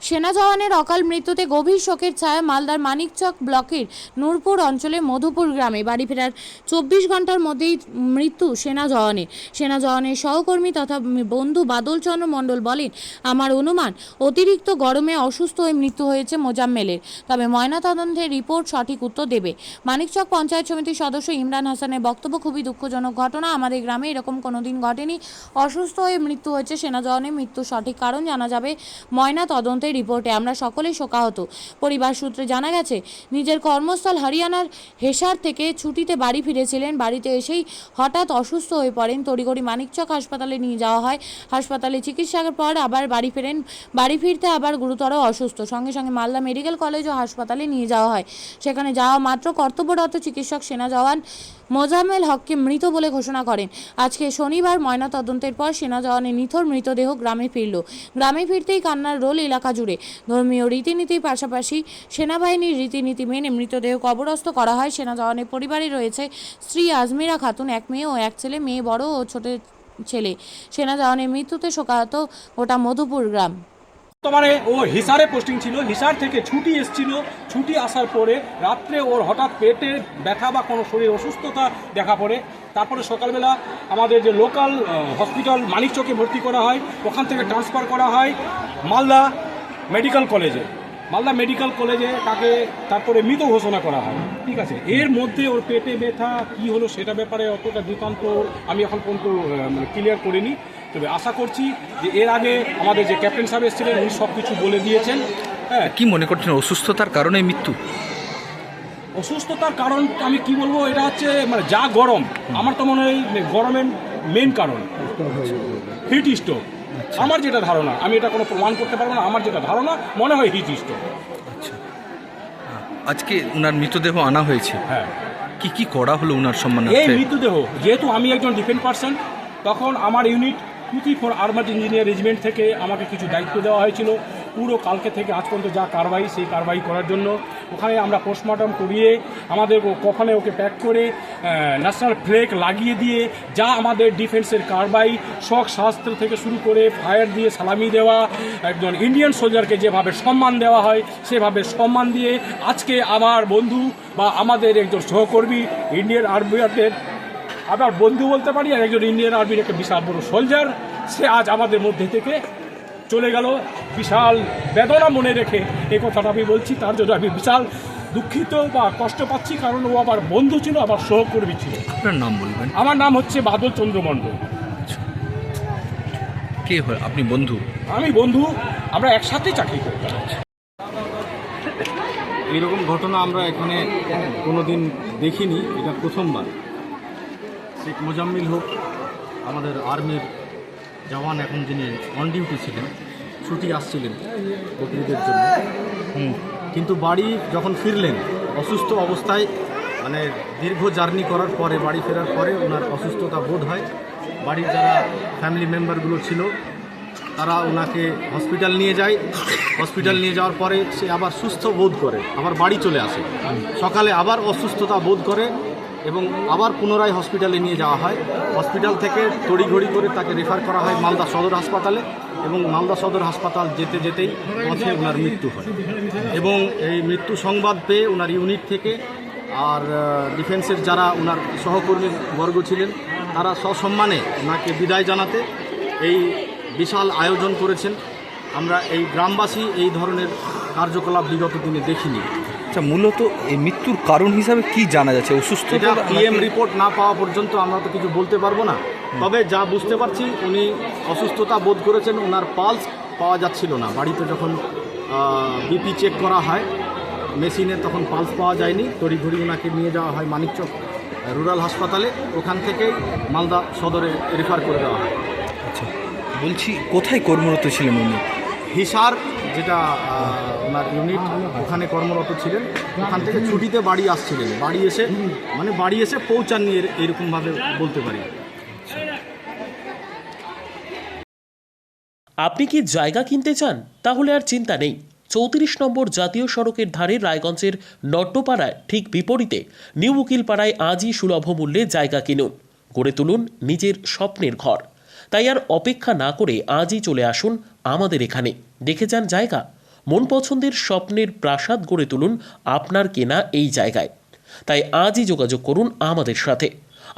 সেনা জওয়ানের অকাল মৃত্যুতে গভীর শোকের ছায়া মালদার মানিকচক ব্লকের নূরপুর অঞ্চলের মধুপুর গ্রামে। বাড়ি ফেরার 24 ঘন্টার মধ্যেই মৃত্যু সেনা জওয়ানের সহকর্মী তথা বন্ধু বাদল চন্দ্র মণ্ডল বলেন, আমার অনুমান অতিরিক্ত গরমে অসুস্থ হয়ে মৃত্যু হয়েছে মোজাম্মেলের। তবে ময়নাতদন্তের রিপোর্ট সঠিক উত্তর দেবে। মানিকচক পঞ্চায়েত সমিতির সদস্য ইমরান হাসানের বক্তব্য, খুবই দুঃখজনক ঘটনা। আমাদের গ্রামে এরকম কোনোদিন ঘটেনি। অসুস্থ হয়ে মৃত্যু হয়েছে সেনা জওয়ানের। মৃত্যুর সঠিক কারণ জানা যাবে ময়না তদন্তের রিপোর্টে। আমরা সকলেই শোকাহত। পরিবার সূত্রে জানা গেছে, নিজের কর্মস্থল হরিয়ানার হেসার থেকে ছুটিতে বাড়ি ফিরেছিলেন। বাড়িতে এসেই হঠাৎ অসুস্থ হয়ে পড়েন। তড়িঘড়ি মানিকচক হাসপাতালে নিয়ে যাওয়া হয়। হাসপাতালে চিকিৎসার পর আবার বাড়ি ফেরেন। বাড়ি ফিরতে আবার গুরুতর অসুস্থ। সঙ্গে সঙ্গে মালদা মেডিকেল কলেজ ও হাসপাতালে নিয়ে যাওয়া হয়। সেখানে যাওয়া মাত্র কর্তব্যরত চিকিৎসক সেনা জওয়ান মোজাম্মেল হককে মৃত বলে ঘোষণা করেন। আজকে শনিবার ময়না তদন্তের পর সেনা জওয়ানের নিথর মৃতদেহ গ্রামে ফিরল। গ্রামে ফিরতেই কান্নার রোল এলাকা জুড়ে। ধর্মীয় রীতিনীতির পাশাপাশি সেনাবাহিনীর রীতিনীতি মেনে মৃতদেহ কবরস্থ করা হয়। সেনা জওয়ানের পরিবারে রয়েছে স্ত্রী আজমিরা খাতুন, এক মেয়ে ও এক ছেলে। মেয়ে বড় ও ছোট ছেলে। সেনা জওয়ানের মৃত্যুতে শোকাহত গোটা মধুপুর গ্রাম। বর্তমানে ও হিসারে পোস্টিং ছিল, হিসার থেকে ছুটি এসেছিল। ছুটি আসার পরে রাত্রে ওর হঠাৎ পেটে ব্যথা বা কোনো শরীর অসুস্থতা দেখা পড়ে। তারপরে সকালবেলা আমাদের যে লোকাল হসপিটাল মানিকচকে ভর্তি করা হয়, ওখান থেকে ট্রান্সফার করা হয় মালদা মেডিকেল কলেজে। মালদা মেডিকেল কলেজে তাকে তারপরে মৃত ঘোষণা করা হয়। ঠিক আছে, এর মধ্যে ওর পেটে ব্যথা কী হলো সেটা ব্যাপারে অতটা দৃষ্টান্ত আমি এখন পর্যন্ত ক্লিয়ার করিনি। তবে আশা করছি যে এর আগে আমাদের যে ক্যাপ্টেন সাহেব এসেছিলেন উনি সব কিছু বলে দিয়েছেন। হ্যাঁ, কি মনে করছেন অসুস্থতার কারণে মৃত্যু? অসুস্থতার কারণ আমি কি বলবো, এটা হচ্ছে মানে যা গরম, আমার তো মনে হয় গরমের মেন কারণ হিট স্ট্রোক। আমার যেটা ধারণা, আমি এটা কোনো প্রমাণ করতে পারবো না, আমার যেটা ধারণা মনে হয় হিট স্ট্রোক। আচ্ছা, আজকে উনার মৃতদেহ আনা হয়েছে। হ্যাঁ, কি কি করা হলো উনার সম্মানে? এই মৃতদেহ, যেহেতু আমি একজন ডিফেন্স পার্সন, তখন আমার ইউনিট 234 আর্মার্ড ইঞ্জিনিয়ার রেজিমেন্ট থেকে আমাকে কিছু দায়িত্ব দেওয়া হয়েছিল পুরো কালকে থেকে আজ পর্যন্ত যা কারবাই সেই কারবাই করার জন্য। ওখানে আমরা পোস্টমর্টম করিয়ে আমাদের কখনে ওকে প্যাক করে ন্যাশনাল ফ্ল্যাগ লাগিয়ে দিয়ে যা আমাদের ডিফেন্সের কারবাই শক শাস্ত্র থেকে শুরু করে ফায়ার দিয়ে সালামি দেওয়া, একজন ইন্ডিয়ান সোলজারকে যেভাবে সম্মান দেওয়া হয় সেভাবে সম্মান দিয়ে আজকে আমার বন্ধু বা আমাদের একজন সহকর্মী ইন্ডিয়ান আর্মিদের আবার বন্ধু বলতে পারি, আর একজন ইন্ডিয়ান আর্মির একটা বিশাল বড় সোলজার, সে আজ আমাদের মধ্যে থেকে চলে গেল। বিশাল বেদনা মনে রেখে এই কথাটা আমি বলছি, তার জন্য আমি বিশাল দুঃখিত বা কষ্ট পাচ্ছি, কারণ ও আমার বন্ধু ছিল, আমার সহকর্মী ছিল। আপনার নাম বলবেন? আমার নাম হচ্ছে বাদল চন্দ্র মণ্ডল। কে হয় আপনি? বন্ধু? আমি বন্ধু, আমরা একসাথে চাকরি করি। এইরকম ঘটনা আমরা এখানে কোনোদিন দেখিনি, এটা প্রথমবার। শেখ মোজাম্মেল হক আমাদের আর্মির জওয়ান, এখন যিনি অন ডিউটি ছিলেন, ছুটি আসছিলেন বকরিদের জন্য, কিন্তু বাড়ি যখন ফিরলেন অসুস্থ অবস্থায়, মানে দীর্ঘ জার্নি করার পরে বাড়ি ফেরার পরে ওনার অসুস্থতা বোধ হয়। বাড়ির যারা ফ্যামিলি মেম্বারগুলো ছিল তারা ওনাকে হসপিটাল নিয়ে যায়। হসপিটাল নিয়ে যাওয়ার পরে সে আবার সুস্থ বোধ করে, আবার বাড়ি চলে আসে। সকালে আবার অসুস্থতা বোধ করে এবং আবার পুনরায় হসপিটালে নিয়ে যাওয়া হয়। হসপিটাল থেকে তড়িঘড়ি করে তাকে রেফার করা হয় মালদা সদর হাসপাতালে, এবং মালদা সদর হাসপাতাল যেতে যেতেই পথে ওনার মৃত্যু হয়। এবং এই মৃত্যু সংবাদ পেয়ে ওনার ইউনিট থেকে আর ডিফেন্সের যারা ওনার সহকর্মী বর্গ ছিলেন তারা সসম্মানে ওনাকে বিদায় জানাতে এই বিশাল আয়োজন করেছেন। আমরা এই গ্রামবাসী এই ধরনের কার্যকলাপ বিগত দিনে দেখিনি। আচ্ছা, মূলত এই মৃত্যুর কারণ হিসাবে কি জানা যাচ্ছে? অসুস্থতা? পিএম রিপোর্ট না পাওয়া পর্যন্ত আমরা তো কিছু বলতে পারবো না। তবে যা বুঝতে পারছি উনি অসুস্থতা বোধ করেছেন, ওনার পালস পাওয়া যাচ্ছিল না। বাড়িতে যখন বিপি চেক করা হয় মেশিনে, তখন পালস পাওয়া যায়নি। তড়িঘড়ি ওনাকে নিয়ে যাওয়া হয় মানিকচক রুরাল হাসপাতালে, ওখান থেকেই মালদা সদরে রেফার করে দেওয়া হয়। আচ্ছা, বলছি কোথায় কর্মরত ছিলেন উনি? হিসার, যেটা ওনার ইউনিট, ওখানে কর্মরত ছিলেন। ওখান থেকে ছুটিতে বাড়ি আসছিলেন, বাড়ি এসে পৌঁছাননি, এরকমভাবে বলতে পারি। আপনি কি জায়গা কিনতে চান? তাহলে আর চিন্তা নেই। 34 নম্বর জাতীয় সড়কের ধারে রায়গঞ্জের নট্টপাড়ায় ঠিক বিপরীতে নিউ উকিলপাড়ায় আজই সুলভ মূল্যে জায়গা কিনুন, গড়ে তুলুন নিজের স্বপ্নের ঘর। তাই আর অপেক্ষা না করে আজই চলে আসুন আমাদের এখানে, দেখে যান জায়গা। মন পছন্দের স্বপ্নের প্রাসাদ গড়ে তুলুন আপনার কেনা এই জায়গায়। তাই আজই যোগাযোগ করুন আমাদের সাথে।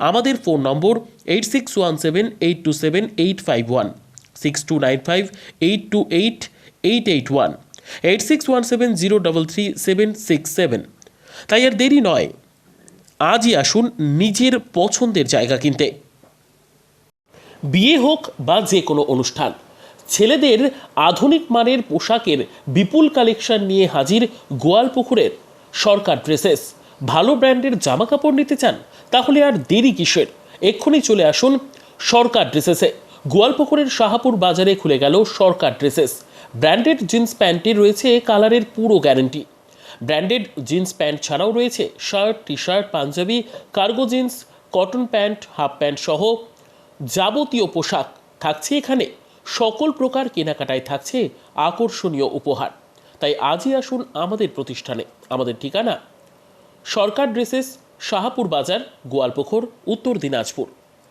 আমাদের ফোন নম্বর 8617827851, 6295828881, 8617033767। তাই আর দেরি নয়, আজই আসুন নিজের পছন্দের জায়গা কিনতে। বিয়ে হোক বা যে কোনো অনুষ্ঠান, ছেলেদের আধুনিক মানের পোশাকের বিপুল কালেকশন নিয়ে হাজির গোয়ালপুকুরের সরকার ড্রেসেস। ভালো ব্র্যান্ডের জামা কাপড় নিতে চান? তাহলে আর দেরি কিসের? এক্ষুনি চলে আসুন সরকার ড্রেসেসে। গোয়ালপুকুরের শাহাপুর বাজারে খুলে গেল সরকার ড্রেসেস। ব্র্যান্ডেড জিন্স প্যান্টে রয়েছে কালারের পুরো গ্যারান্টি। ব্র্যান্ডেড জিন্স প্যান্ট ছাড়াও রয়েছে shirt, T shirt, panjabi, cargo jeans, cotton pant, half pant সহ যাবতীয় পোশাক থাকছে এখানে। সকল প্রকার কেনাকাটায় থাকছে আকর্ষণীয় উপহার। তাই আজই আসুন আমাদের প্রতিষ্ঠানে। আমাদের ঠিকানা সরকার ড্রেসেস, শাহাপুর বাজার, গোয়ালপুকুর, উত্তর দিনাজপুর।